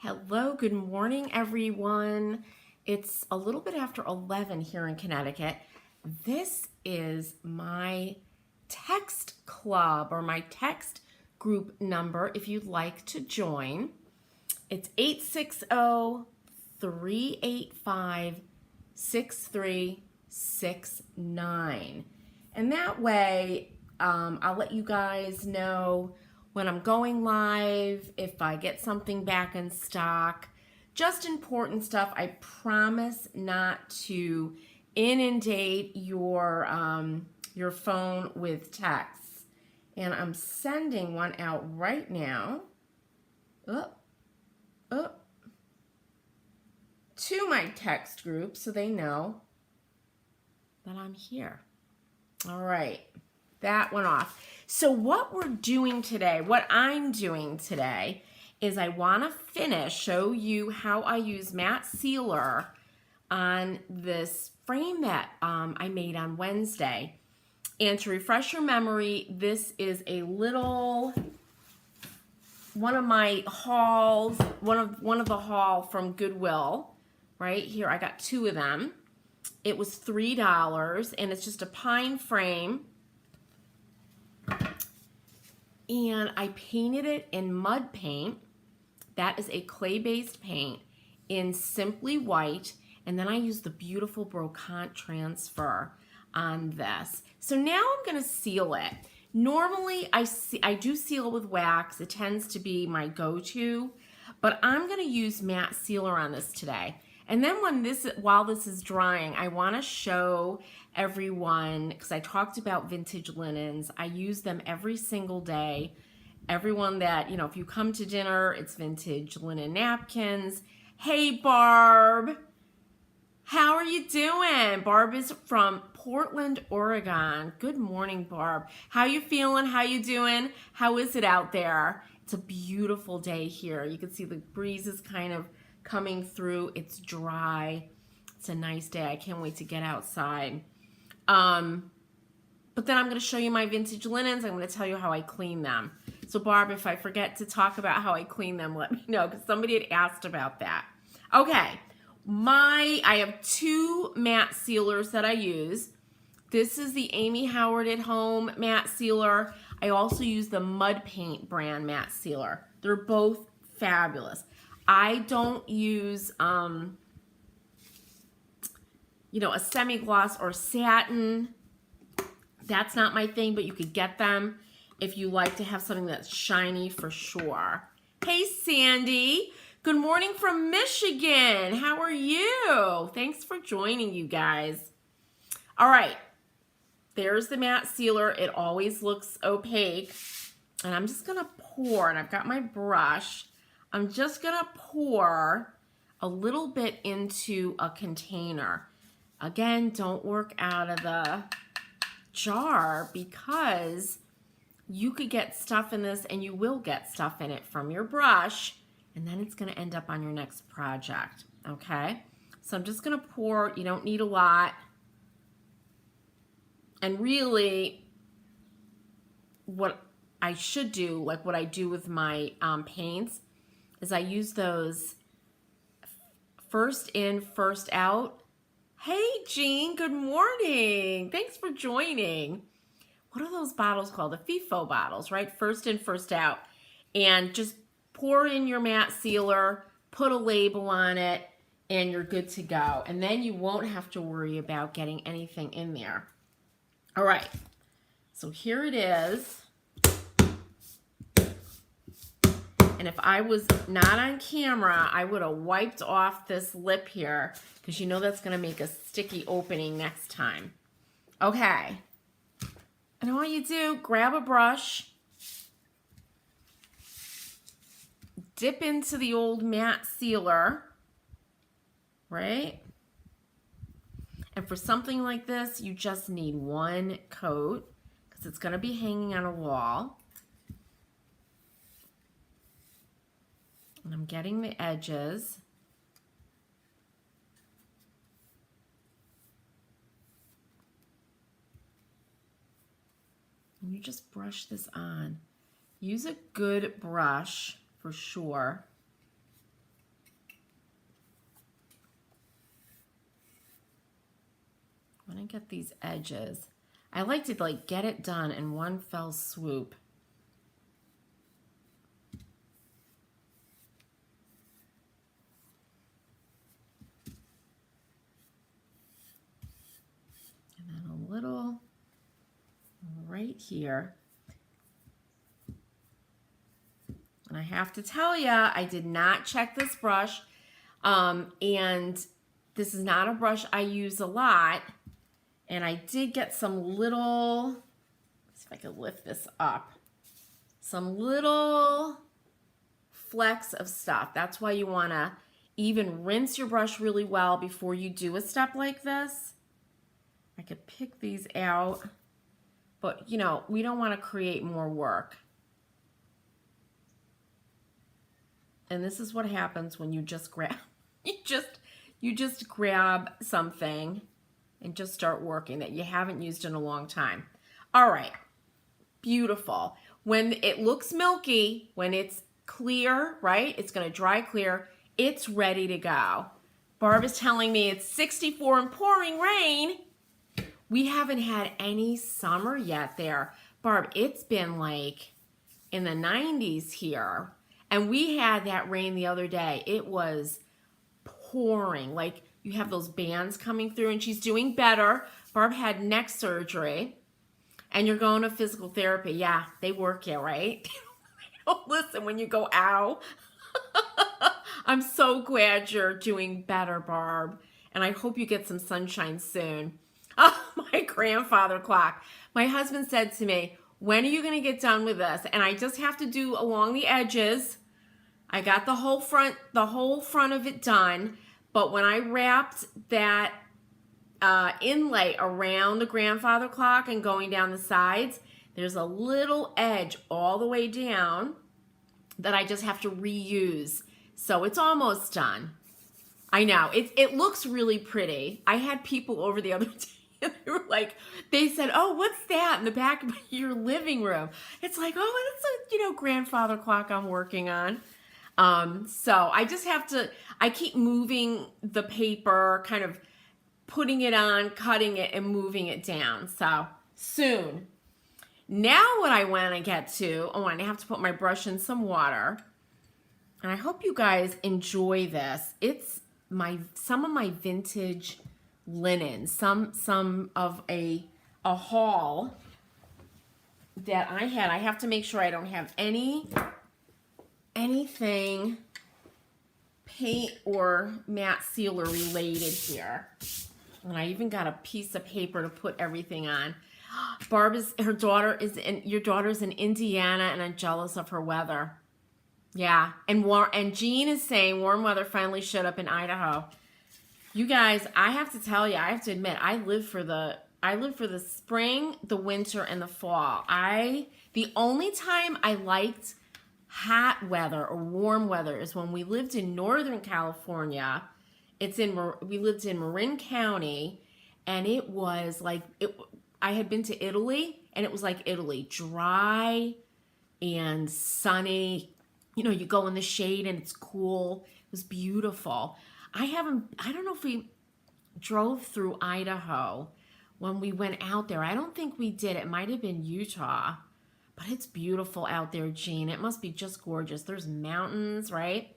Hello, good morning, everyone. It's a little bit after 11 here in Connecticut. This is my text club or my text group number if you'd like to join. It's 860-385-6369. And that way, I'll let you guys know when I'm going live, if I get something back in stock. Just important stuff. I promise not to inundate your phone with texts. And I'm sending one out right now. To my text group so they know that I'm here. All right, that went off. So what we're doing today, what I'm doing today, is I want to show you how I use matte sealer on this frame that I made on Wednesday. And to refresh your memory, this is a little one of my hauls, one of the haul from Goodwill. Right here, I got two of them. It was $3, and it's just a pine frame. And I painted it in mud paint. That is a clay-based paint in Simply White. And then I used the beautiful Brocante transfer on this. So now I'm gonna seal it. Normally I do seal with wax. It tends to be my go-to, but I'm gonna use matte sealer on this today. And then while this is drying, I want to show everyone, because I talked about vintage linens. I use them every single day. Everyone that, if you come to dinner, it's vintage linen napkins. Hey, Barb. How are you doing? Barb is from Portland, Oregon. Good morning, Barb. How you feeling? How you doing? How is it out there? It's a beautiful day here. You can see the breeze is kind of coming through. It's dry. It's a nice day. I can't wait to get outside. But then I'm going to show you my vintage linens. I'm going to tell you how I clean them. So Barb, if I forget to talk about how I clean them, let me know, because somebody had asked about that. Okay, I have two matte sealers that I use. This is the Amy Howard at Home matte sealer. I also use the Mud Paint brand matte sealer. They're both fabulous. I don't use, a semi-gloss or satin. That's not my thing, but you could get them if you like to have something that's shiny for sure. Hey, Sandy. Good morning from Michigan. How are you? Thanks for joining, you guys. All right. There's the matte sealer. It always looks opaque. And I'm just going to pour, and I've got my brush. I'm just going to pour a little bit into a container. Again, don't work out of the jar because you could get stuff in this, and you will get stuff in it from your brush, and then it's going to end up on your next project, okay? So I'm just going to pour. You don't need a lot. And really, what I should do, like what I do with my paints, is I use those first in, first out. Hey, Jean, good morning. Thanks for joining. What are those bottles called? The FIFO bottles, right? First in, first out. And just pour in your matte sealer, put a label on it, and you're good to go. And then you won't have to worry about getting anything in there. All right, so here it is. And if I was not on camera, I would have wiped off this lip here because you know that's going to make a sticky opening next time. Okay. And all you do, grab a brush, dip into the old matte sealer, right? And for something like this, you just need one coat because it's going to be hanging on a wall. And I'm getting the edges. And you just brush this on. Use a good brush for sure. I'm gonna get these edges. I like to like get it done in one fell swoop. And then a little right here. And I have to tell you, I did not check this brush. And this is not a brush I use a lot. And I did get some little, let's see if I can lift this up, some little flecks of stuff. That's why you want to even rinse your brush really well before you do a step like this. I could pick these out, but you know, we don't want to create more work. And this is what happens when you just grab, you just grab something and just start working that you haven't used in a long time. All right, beautiful. When it looks milky, when it's clear, right? It's gonna dry clear, it's ready to go. Barb is telling me it's 64 and pouring rain. We haven't had any summer yet there. Barb, it's been like in the 90s here. And we had that rain the other day. It was pouring, like you have those bands coming through, and she's doing better. Barb had neck surgery, and you're going to physical therapy. Yeah, they work you, right? They don't listen when you go, ow. I'm so glad you're doing better, Barb, and I hope you get some sunshine soon. Oh, my grandfather clock. My husband said to me, when are you going to get done with this? And I just have to do along the edges. I got the whole front of it done. But when I wrapped that inlay around the grandfather clock and going down the sides, there's a little edge all the way down that I just have to reuse. So it's almost done. I know, it looks really pretty. I had people over the other day and they were like, they said, oh, what's that in the back of your living room? It's like, oh, it's a, grandfather clock I'm working on. So I just have to, I keep moving the paper, kind of putting it on, cutting it, and moving it down. So soon. Now what I want to get to, I have to put my brush in some water. And I hope you guys enjoy this. It's some of my vintage linen, some of a haul that I had. I have to make sure I don't have anything paint or matte sealer related here. And I even got a piece of paper to put everything on. Your daughter's in Indiana, and I'm jealous of her weather. Yeah, and Jean is saying warm weather finally showed up in Idaho. You guys, I have to tell you, I have to admit, I live for the spring, the winter, and the fall. The only time I liked hot weather or warm weather is when we lived in Northern California. We lived in Marin County, and it was like, I had been to Italy, and it was like Italy, dry and sunny. You go in the shade and it's cool. It was beautiful. I don't know if we drove through Idaho when we went out there. I don't think we did. It might have been Utah. But it's beautiful out there, Jean. It must be just gorgeous. There's mountains, right?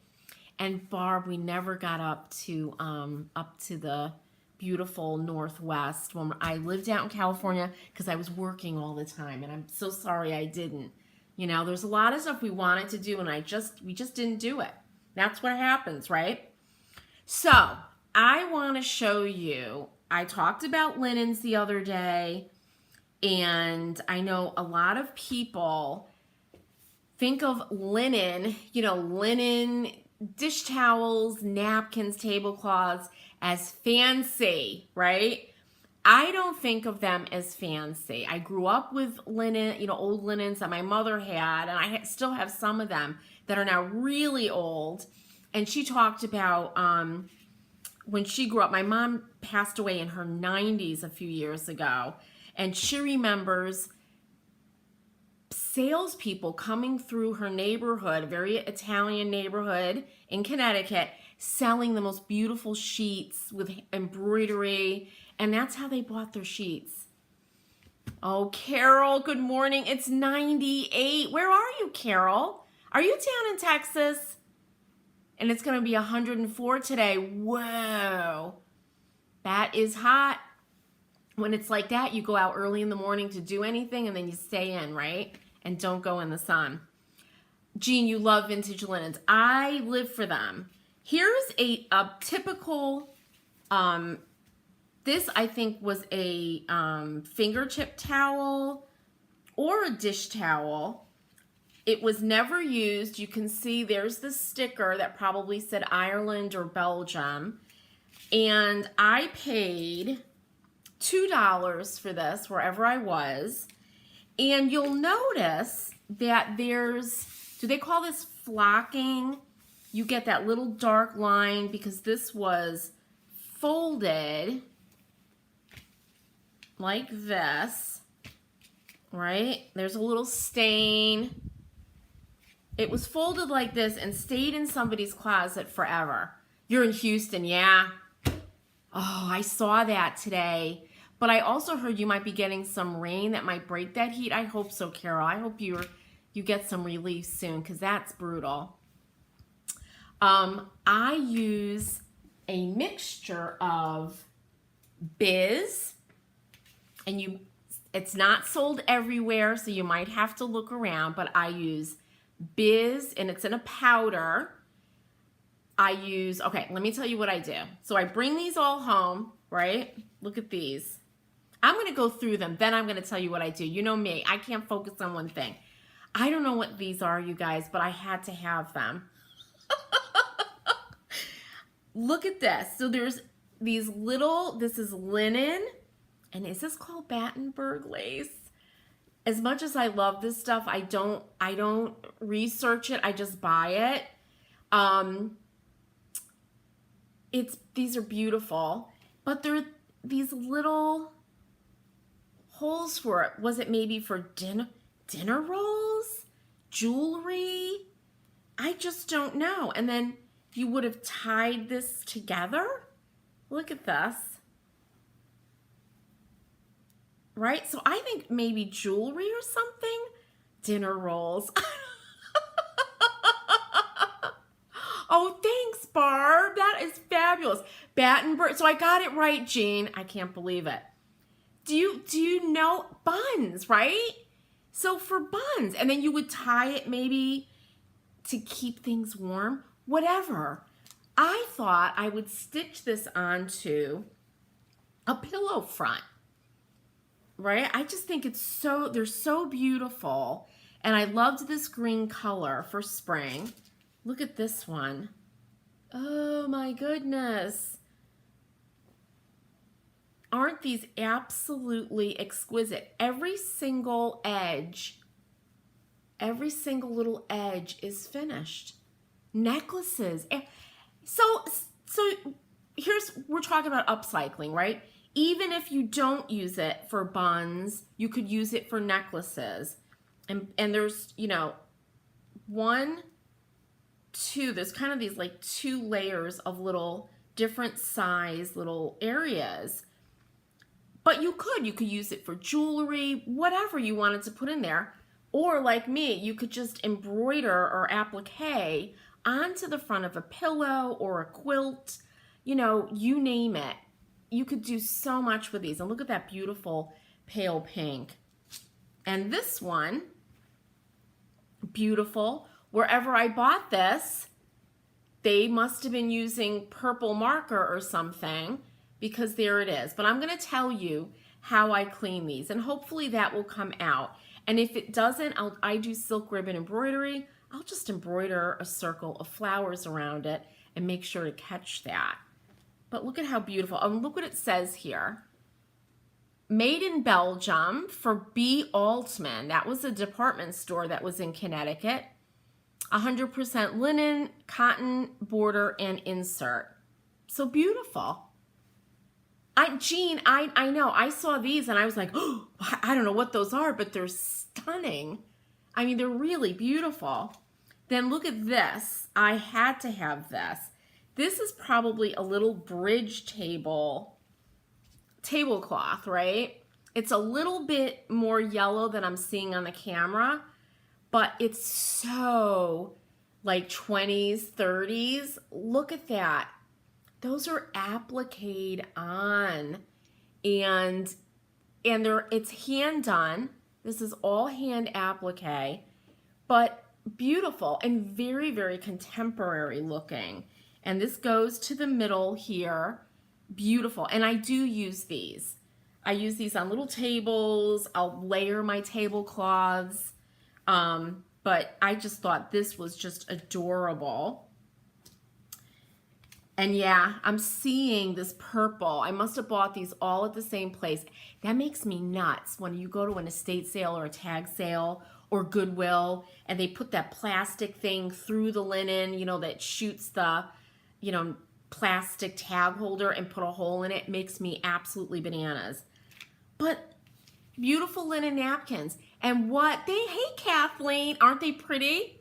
And Barb, we never got up to the beautiful Northwest when I lived out in California because I was working all the time, and I'm so sorry I didn't. There's a lot of stuff we wanted to do, and we just didn't do it. That's what happens, right? So I want to show you. I talked about linens the other day. And I know a lot of people think of linen, linen, dish towels, napkins, tablecloths as fancy, right? I don't think of them as fancy. I grew up with linen, old linens that my mother had, and I still have some of them that are now really old. And she talked about when she grew up, my mom passed away in her 90s a few years ago. And she remembers salespeople coming through her neighborhood, a very Italian neighborhood in Connecticut, selling the most beautiful sheets with embroidery. And that's how they bought their sheets. Oh, Carol, good morning. It's 98. Where are you, Carol? Are you down in Texas? And it's going to be 104 today. Whoa. That is hot. When it's like that, you go out early in the morning to do anything and then you stay in, right? And don't go in the sun. Jean, you love vintage linens. I live for them. Here's a typical, this I think was a fingertip towel or a dish towel. It was never used. You can see there's the sticker that probably said Ireland or Belgium. And I paid $2 for this wherever I was. And you'll notice that there's, do they call this flocking? You get that little dark line because this was folded like this, right? There's a little stain. It was folded like this and stayed in somebody's closet forever. You're in Houston, yeah? Oh, I saw that today. But I also heard you might be getting some rain that might break that heat. I hope so, Carol. I hope you get some relief soon because that's brutal. I use a mixture of Biz, and it's not sold everywhere, so you might have to look around, but I use Biz, and it's in a powder. Okay, let me tell you what I do. So I bring these all home, right? Look at these. I'm going to go through them, then I'm going to tell you what I do. You know me, I can't focus on one thing. I don't know what these are, you guys, but I had to have them. Look at this. So there's these little, this is linen, and is this called Battenberg lace? As much as I love this stuff, I don't research it. I just buy it. These are beautiful, but they're these little holes for it. Was it maybe for dinner rolls, jewelry? I just don't know. And then you would have tied this together. Look at this. Right? So I think maybe jewelry or something. Dinner rolls. Oh, thanks, Barb. That is fabulous. Battenberg. So I got it right, Jean. I can't believe it. Do you know buns, right? So for buns, and then you would tie it maybe to keep things warm, whatever. I thought I would stitch this onto a pillow front, right? I just think they're so beautiful. And I loved this green color for spring. Look at this one. Oh my goodness. Aren't these absolutely exquisite? Every single edge, every single little edge is finished. Necklaces. So we're talking about upcycling, right? Even if you don't use it for buns, you could use it for necklaces. And there's, there's kind of these like 2 layers of little different size little areas. But you could use it for jewelry, whatever you wanted to put in there. Or like me, you could just embroider or applique onto the front of a pillow or a quilt, you name it. You could do so much with these. And look at that beautiful pale pink. And this one, beautiful. Wherever I bought this, they must have been using purple marker or something, because there it is. But I'm going to tell you how I clean these, and hopefully that will come out. And if it doesn't, I do silk ribbon embroidery. I'll just embroider a circle of flowers around it and make sure to catch that. But look at how beautiful. Look what it says here. Made in Belgium for B. Altman. That was a department store that was in Connecticut. 100% linen, cotton, border, and insert. So beautiful. Jean, I know. I saw these and I was like, oh, I don't know what those are, but they're stunning. I mean, they're really beautiful. Then look at this. I had to have this. This is probably a little bridge tablecloth, right? It's a little bit more yellow than I'm seeing on the camera, but it's so like 20s, 30s. Look at that. Those are appliqued on, and it's hand done. This is all hand applique, but beautiful and very, very contemporary looking. And this goes to the middle here. Beautiful. And I do use these. I use these on little tables. I'll layer my tablecloths. But I just thought this was just adorable. And yeah, I'm seeing this purple. I must have bought these all at the same place. That makes me nuts when you go to an estate sale or a tag sale or Goodwill and they put that plastic thing through the linen, you know, that shoots the, you know, plastic tag holder and put a hole in it. Makes me absolutely bananas. But beautiful linen napkins. And hey Kathleen, aren't they pretty?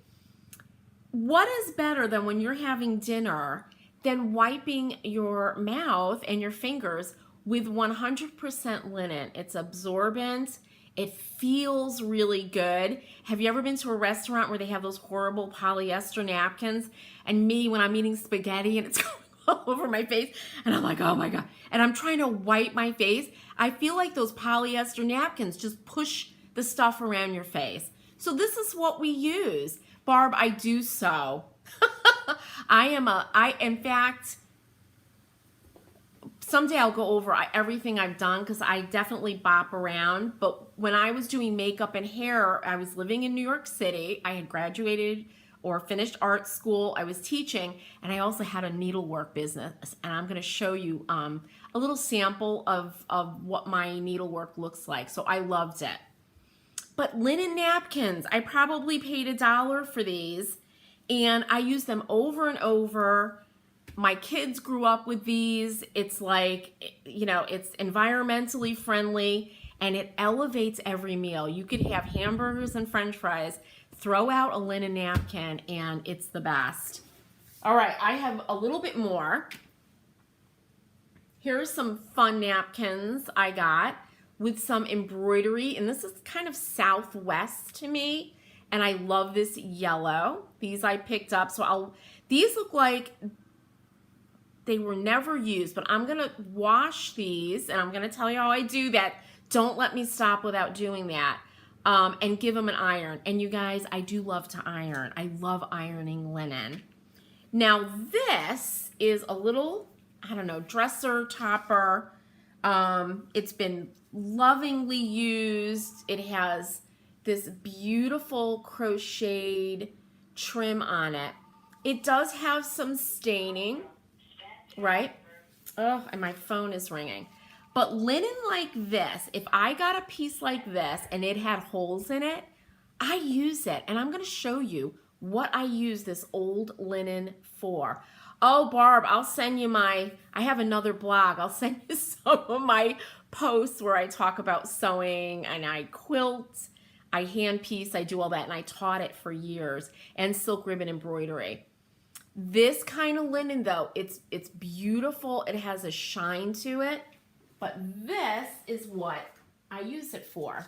What is better than when you're having dinner than wiping your mouth and your fingers with 100% linen? It's absorbent. It feels really good. Have you ever been to a restaurant where they have those horrible polyester napkins? And me, when I'm eating spaghetti and it's going all over my face, and I'm like, oh my God. And I'm trying to wipe my face. I feel like those polyester napkins just push the stuff around your face. So this is what we use. Barb, I do sew. In fact, someday I'll go over everything I've done because I definitely bop around. But when I was doing makeup and hair, I was living in New York City. I had graduated or finished art school. I was teaching, and I also had a needlework business. And I'm going to show you a little sample of what my needlework looks like. So I loved it. But linen napkins, I probably paid $1 for these, and I use them over and over. My kids grew up with these. It's like, you know, it's environmentally friendly, and it elevates every meal. You could have hamburgers and French fries, throw out a linen napkin, and it's the best. All right, I have a little bit more. Here's some fun napkins I got with some embroidery, and this is kind of Southwest to me, and I love this yellow. These I picked up, so these look like they were never used, but I'm gonna wash these, and I'm gonna tell you how I do that. Don't let me stop without doing that, and give them an iron. And you guys, I do love to iron. I love ironing linen. Now this is a little, I don't know, dresser topper. It's been lovingly used. It has this beautiful crocheted trim on it. It does have some staining, right? Oh, and my phone is ringing. But linen like this, if I got a piece like this and it had holes in it, I use it. And I'm going to show you what I use this old linen for. Oh, Barb, I'll send you I have another blog. I'll send you some of my posts where I talk about sewing and I quilt, I hand piece, I do all that. And I taught it for years, and silk ribbon embroidery. This kind of linen though, it's beautiful. It has a shine to it, but this is what I use it for.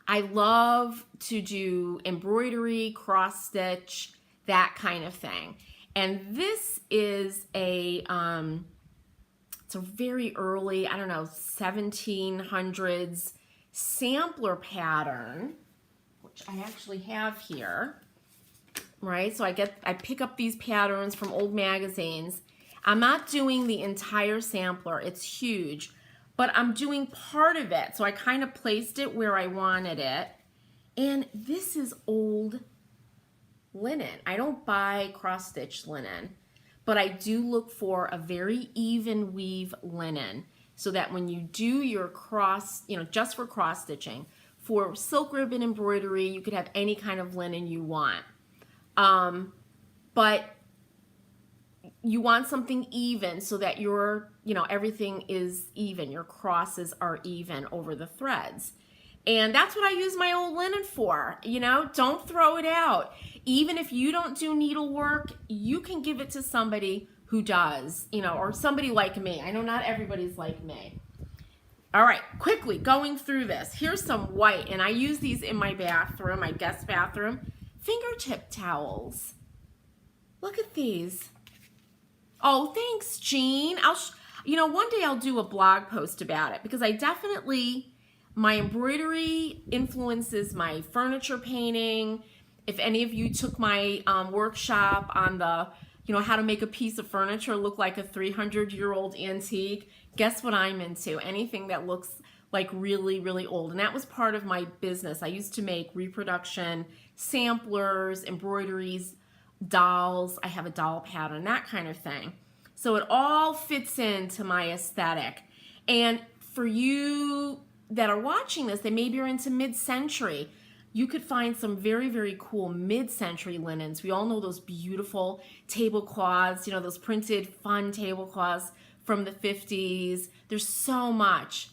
I love to do embroidery, cross stitch, that kind of thing. And this is it's a very early, I don't know, 1700s sampler pattern, which I actually have here, right? So I pick up these patterns from old magazines. I'm not doing the entire sampler, it's huge, but I'm doing part of it. So I kind of placed it where I wanted it. And this is old linen. I don't buy cross-stitch linen, but I do look for a very even weave linen so that when you do your cross, you know, just for cross-stitching, for silk ribbon embroidery, you could have any kind of linen you want. But you want something even so that everything is even. Your crosses are even over the threads. And that's what I use my old linen for. You know, don't throw it out. Even if you don't do needlework, you can give it to somebody who does, you know, or somebody like me. I know not everybody's like me. All right, quickly going through this. Here's some white, and I use these in my bathroom, my guest bathroom. Fingertip towels. Look at these. Oh, thanks, Jean. You know, one day I'll do a blog post about it because I definitely, my embroidery influences my furniture painting. If any of you took my workshop on the, you know, how to make a piece of furniture look like a 300-year-old antique, guess what I'm into? Anything that looks like really, really old. And that was part of my business. I used to make reproduction samplers, embroideries, dolls. I have a doll pattern, that kind of thing. So it all fits into my aesthetic. And for you that are watching this, that maybe are into mid-century, you could find some very, very cool mid-century linens. We all know those beautiful tablecloths, you know, those printed fun tablecloths from the 50s. There's so much.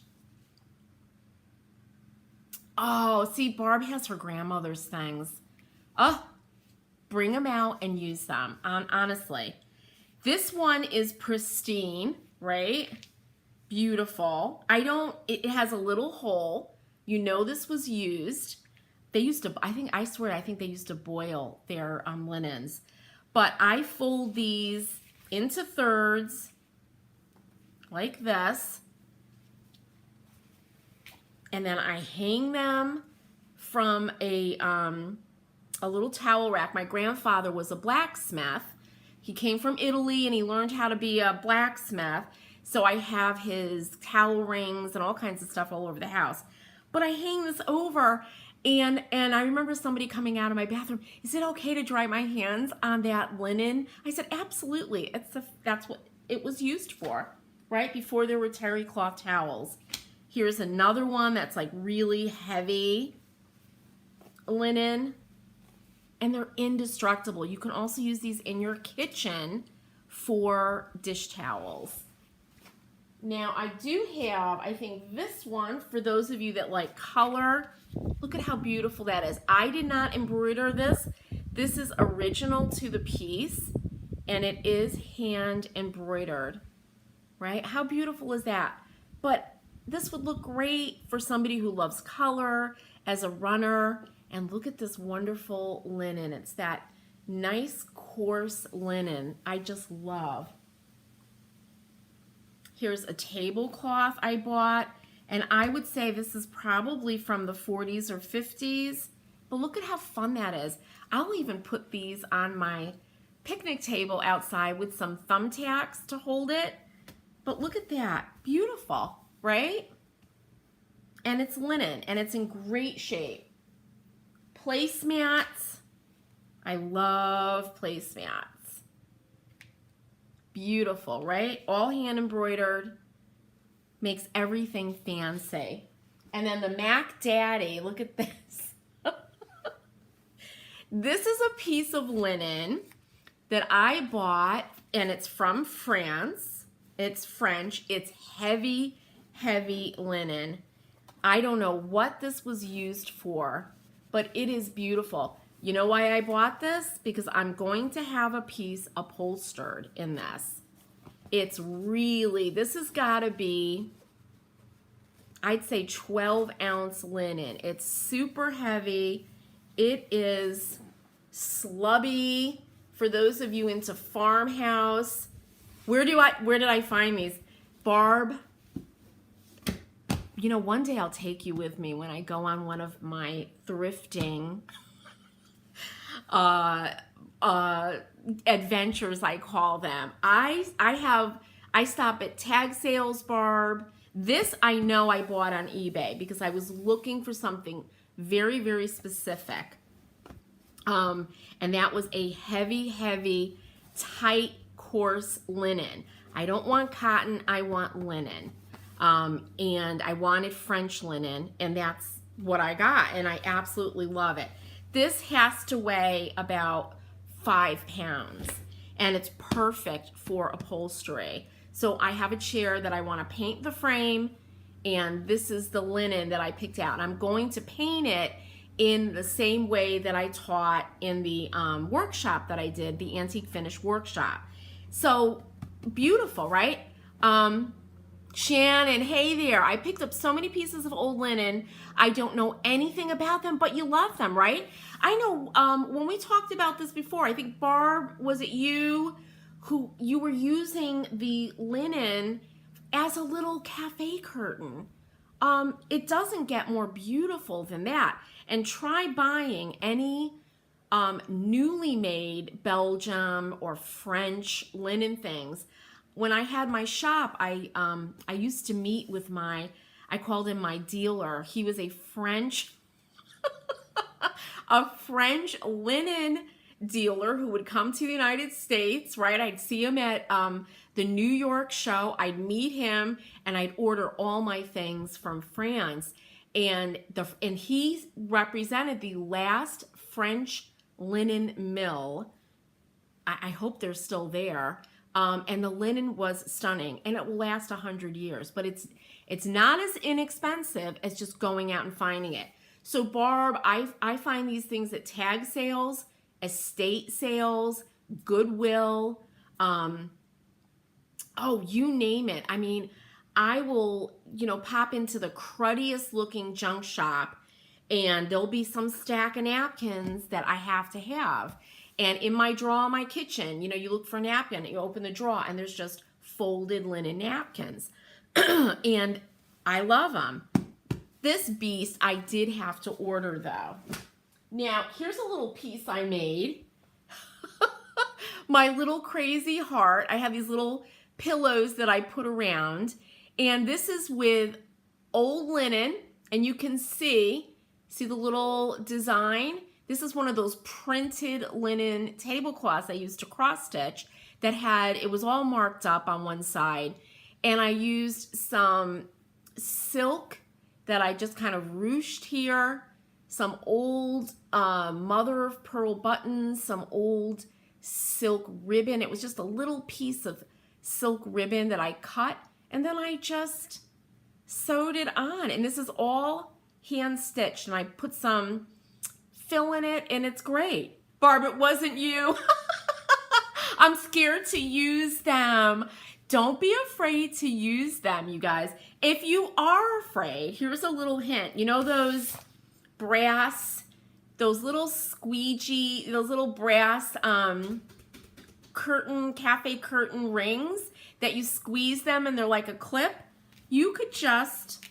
Oh, see, Barb has her grandmother's things. Oh, bring them out and use them, honestly. This one is pristine, right? Beautiful. It has a little hole. You know this was used. They used to, I think they used to boil their linens. But I fold these into thirds like this. And then I hang them from a little towel rack. My grandfather was a blacksmith. He came from Italy and he learned how to be a blacksmith. So I have his towel rings and all kinds of stuff all over the house. But I hang this over, and I remember somebody coming out of my bathroom, is it okay to dry my hands on that linen? I said, absolutely. That's what it was used for, right? Before there were terry cloth towels. Here's another one that's like really heavy linen. And they're indestructible. You can also use these in your kitchen for dish towels. Now, I do have, I think, this one for those of you that like color. Look at how beautiful that is. I did not embroider this. This is original to the piece, and it is hand embroidered, right? How beautiful is that? But this would look great for somebody who loves color, as a runner. And look at this wonderful linen. It's that nice coarse linen I just love. Here's a tablecloth I bought, and I would say this is probably from the 40s or 50s. But look at how fun that is. I'll even put these on my picnic table outside with some thumbtacks to hold it. But look at that. Beautiful, right? And it's linen, and it's in great shape. Placemats. I love placemats. Beautiful, right? All hand embroidered. Makes everything fancy. And then the Mac Daddy, look at this. This is a piece of linen that I bought, and it's from France. It's French. It's heavy, heavy linen. I don't know what this was used for, but it is beautiful. You know why I bought this? Because I'm going to have a piece upholstered in this. It's really, this has got to be, I'd say 12-ounce linen. It's super heavy. It is slubby. For those of you into farmhouse, where did I find these? Barb, you know, one day I'll take you with me when I go on one of my thrifting adventures, I call them. I stop at tag sales, Barb. This I know I bought on eBay because I was looking for something very, very specific. And that was a heavy, heavy, tight, coarse linen. I don't want cotton, I want linen. And I wanted French linen, and that's what I got, and I absolutely love it. This has to weigh about 5 pounds, and it's perfect for upholstery. So I have a chair that I want to paint the frame And this is the linen that I picked out. I'm going to paint it in the same way that I taught in the workshop that I did, the Antique Finish workshop. So beautiful, right? Shannon, hey there. I picked up so many pieces of old linen. I don't know anything about them, but you love them, right? I know when we talked about this before, I think Barb, was it you who you were using the linen as a little cafe curtain? It doesn't get more beautiful than that. And try buying any newly made Belgium or French linen things. When I had my shop, I used to meet with I called him my dealer. He was a French linen dealer who would come to the United States, right? I'd see him at the New York show. I'd meet him and I'd order all my things from France. And he represented the last French linen mill. I hope they're still there. And the linen was stunning, and it will last 100 years. But it's not as inexpensive as just going out and finding it. So Barb, I find these things at tag sales, estate sales, Goodwill, you name it. I mean, I will, pop into the cruddiest looking junk shop, and there'll be some stack of napkins that I have to have. And in my drawer in my kitchen, you look for a napkin, you open the drawer, and there's just folded linen napkins. And I love them. This beast I did have to order, though. Now, here's a little piece I made. My little crazy heart. I have these little pillows that I put around. And this is with old linen. And you can see the little design? This is one of those printed linen tablecloths I used to cross stitch it was all marked up on one side. And I used some silk that I just kind of ruched here, some old mother of pearl buttons, some old silk ribbon. It was just a little piece of silk ribbon that I cut, and then I just sewed it on. And this is all hand stitched, and I put some fill in it, and it's great. Barb, it wasn't you. I'm scared to use them. Don't be afraid to use them, you guys. If you are afraid, here's a little hint. Those brass, those little squeegee, those little brass cafe curtain rings that you squeeze them and they're like a clip? You could just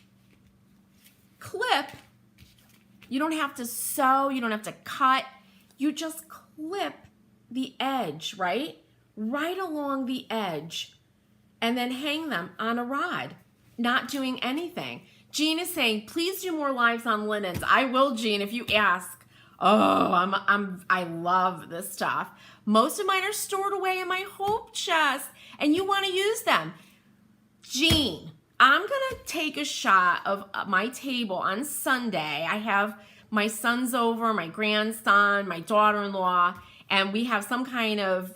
clip. You don't have to sew, you don't have to cut. You just clip the edge, right? Right along the edge. And then hang them on a rod, not doing anything. Jean is saying, please do more lives on linens. I will, Jean, if you ask. Oh, I love this stuff. Most of mine are stored away in my hope chest, and you want to use them. Jean, I'm going to take a shot of my table on Sunday. I have my sons over, my grandson, my daughter-in-law, and we have some kind of,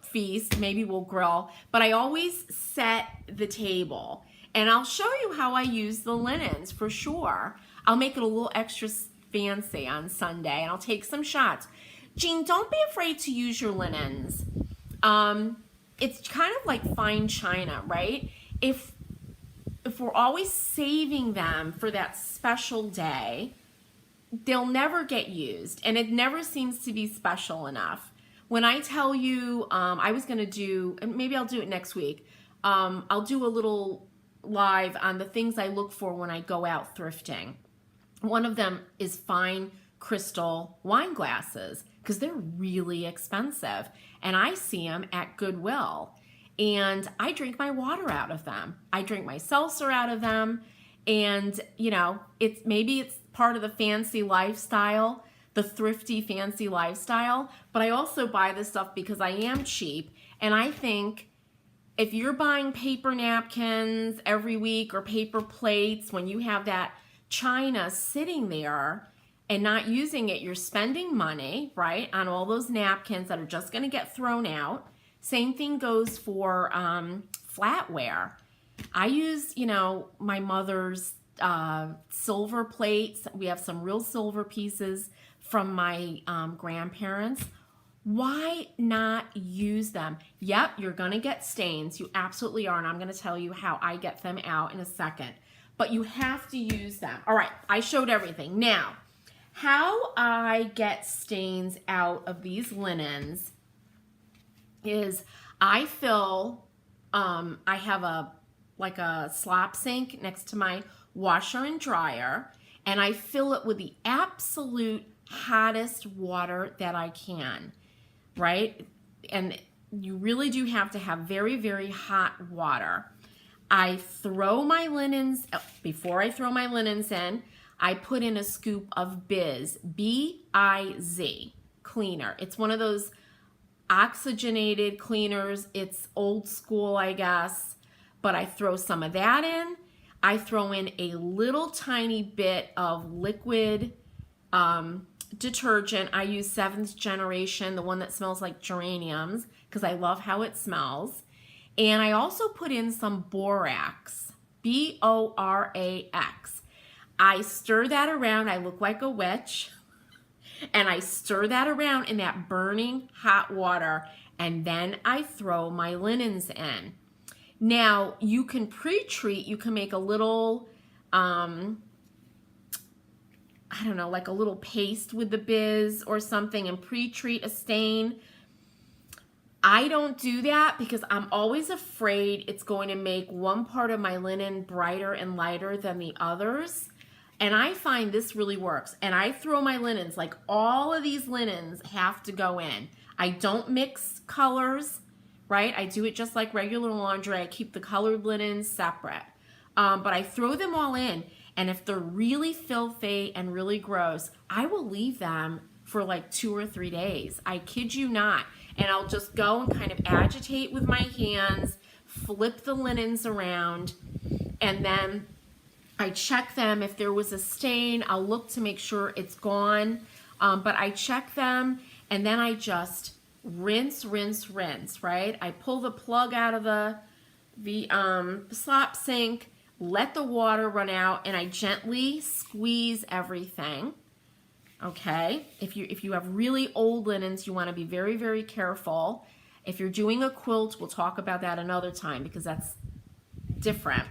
feast. Maybe we'll grill. But I always set the table, and I'll show you how I use the linens for sure. I'll make it a little extra fancy on Sunday, and I'll take some shots. Jean, don't be afraid to use your linens. It's kind of like fine china, right? If we're always saving them for that special day, they'll never get used, and it never seems to be special enough. When I tell you, I was going to do, and maybe I'll do it next week, I'll do a little live on the things I look for when I go out thrifting. One of them is fine crystal wine glasses, because they're really expensive, and I see them at Goodwill, and I drink my water out of them. I drink my seltzer out of them, and maybe it's part of the fancy lifestyle, the thrifty fancy lifestyle, but I also buy this stuff because I am cheap, and I think if you're buying paper napkins every week or paper plates, when you have that china sitting there and not using it, you're spending money, right, on all those napkins that are just going to get thrown out. Same thing goes for flatware. I use, my mother's silver plates. We have some real silver pieces from my grandparents. Why not use them? Yep, you're going to get stains. You absolutely are. And I'm going to tell you how I get them out in a second. But you have to use them. All right, I showed everything. Now, how I get stains out of these linens is I have a slop sink next to my washer and dryer, and I fill it with the absolute hottest water that I can, right? And you really do have to have very, very hot water. I throw my linens, before I throw my linens in, I put in a scoop of Biz, B-I-Z, cleaner. It's one of those oxygenated cleaners. It's old school, I guess, but I throw some of that in. I throw in a little tiny bit of liquid detergent. I use 7th generation, the one that smells like geraniums, because I love how it smells. And I also put in some borax, B-O-R-A-X. I stir that around. I look like a witch. And I stir that around in that burning hot water. And then I throw my linens in. Now, you can pre-treat. You can make a little, I don't know, like a little paste with the Biz or something and pre-treat a stain. I don't do that because I'm always afraid it's going to make one part of my linen brighter and lighter than the others. And I find this really works. And I throw my linens, like all of these linens have to go in. I don't mix colors, right? I do it just like regular laundry. I keep the colored linens separate. But I throw them all in. And if they're really filthy and really gross, I will leave them for like 2 or 3 days. I kid you not. And I'll just go and kind of agitate with my hands, flip the linens around, and then I check them. If there was a stain, I'll look to make sure it's gone. But I check them, and then I just rinse, right? I pull the plug out of the slop sink, let the water run out, and I gently squeeze everything. Okay, if you have really old linens, you want to be very, very careful. If you're doing a quilt, we'll talk about that another time because that's different.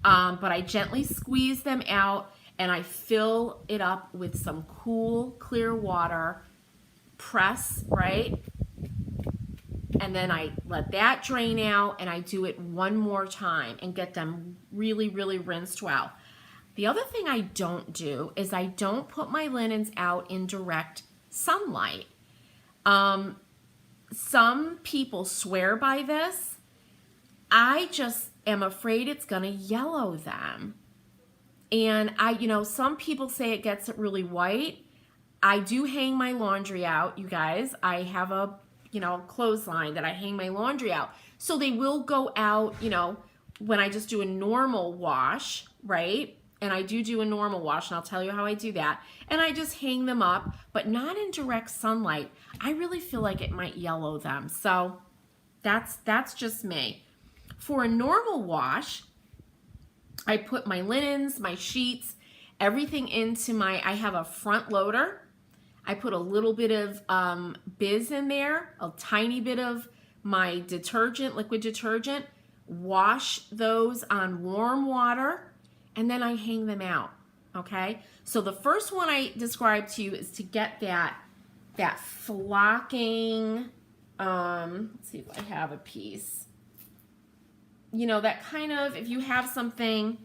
But I gently squeeze them out and I fill it up with some cool, clear water. Press, right? And then I let that drain out and I do it one more time and get them really, really rinsed well. The other thing I don't do is I don't put my linens out in direct sunlight. Some people swear by this. I just am afraid it's going to yellow them. And some people say it gets it really white. I do hang my laundry out, you guys. I have a, clothesline that I hang my laundry out. So they will go out, when I just do a normal wash, right? And I do a normal wash, and I'll tell you how I do that. And I just hang them up, but not in direct sunlight. I really feel like it might yellow them. So that's just me. For a normal wash, I put my linens, my sheets, everything into I have a front loader. I put a little bit of Biz in there, a tiny bit of my detergent, liquid detergent, wash those on warm water, and then I hang them out, okay? So the first one I described to you is to get that flocking, let's see if I have a piece. That kind of, if you have something,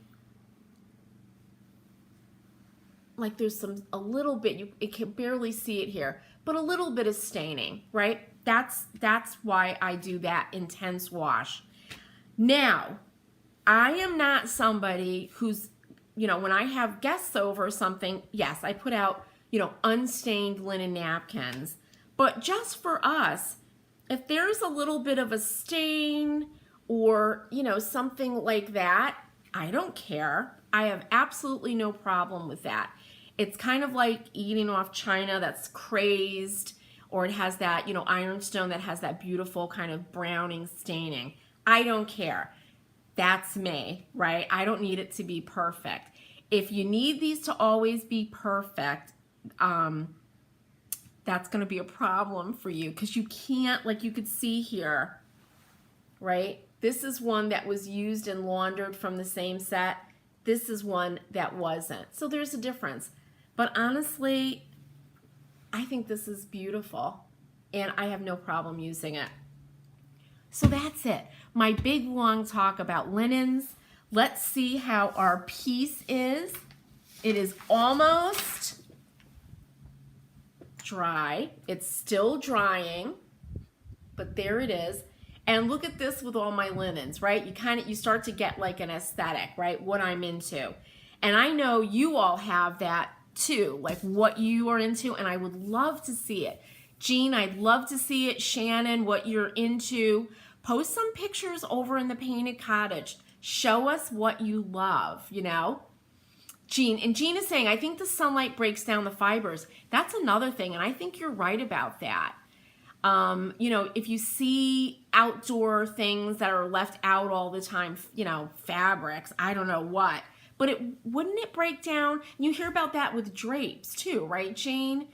like there's a little bit, you can barely see it here, but a little bit of staining, right? That's why I do that intense wash. Now, I am not somebody who's, when I have guests over or something, yes, I put out, unstained linen napkins. But just for us, if there's a little bit of a stain or, something like that, I don't care. I have absolutely no problem with that. It's kind of like eating off china that's crazed, or it has that, ironstone that has that beautiful kind of browning staining. I don't care. That's me, right? I don't need it to be perfect. If you need these to always be perfect, that's going to be a problem for you because you can't, like you could see here, right? This is one that was used and laundered from the same set. This is one that wasn't. So there's a difference. But honestly, I think this is beautiful and I have no problem using it. So that's it. My big long talk about linens. Let's see how our piece is. It is almost dry. It's still drying, but there it is. And look at this with all my linens, right? You start to get like an aesthetic, right? What I'm into. And I know you all have that too, like what you are into, and I would love to see it. Jean, I'd love to see it. Shannon, what you're into. Post some pictures over in the Painted Cottage. Show us what you love, you know? Jean is saying, I think the sunlight breaks down the fibers. That's another thing, and I think you're right about that. You know, if you see outdoor things that are left out all the time, you know, fabrics, I don't know what, but wouldn't it break down? You hear about that with drapes too, right, Jane?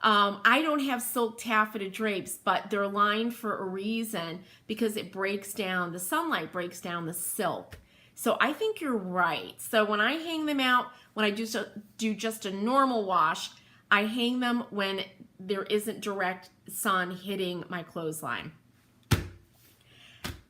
I don't have silk taffeta drapes, but they're lined for a reason because it breaks down, the sunlight breaks down the silk. So I think you're right. So when I hang them out, when I do just a normal wash, I hang them when there isn't direct sun hitting my clothesline.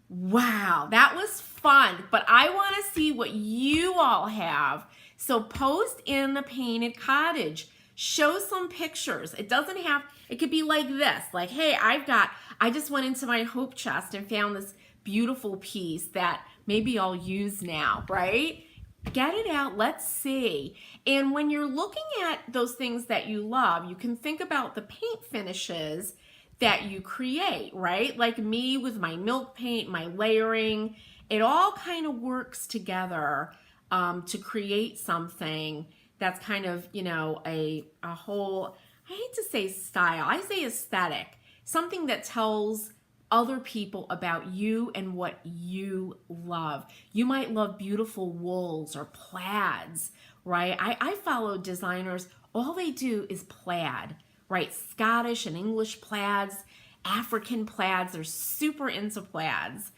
Wow, that was fun, but I want to see what you all have. So post in the Painted Cottage. Show some pictures. It doesn't have, it could be like this, like, hey, I just went into my hope chest and found this beautiful piece that maybe I'll use now, right? Get it out, let's see. And when you're looking at those things that you love, you can think about the paint finishes that you create, right? Like me with my milk paint, my layering, it all kind of works together to create something that's kind of, you know, a whole, I hate to say style, I say aesthetic, something that tells other people about you and what you love. You might love beautiful wools or plaids, right? I follow designers, all they do is plaid, right? Scottish and English plaids, African plaids, they're super into plaids.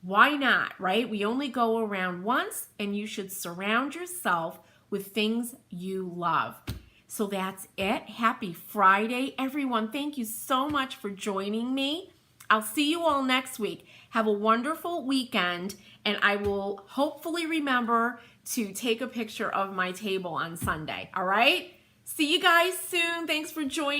Why not, right? We only go around once and you should surround yourself with things you love. So that's it. Happy Friday, everyone. Thank you so much for joining me. I'll see you all next week. Have a wonderful weekend, and I will hopefully remember to take a picture of my table on Sunday. All right? See you guys soon. Thanks for joining.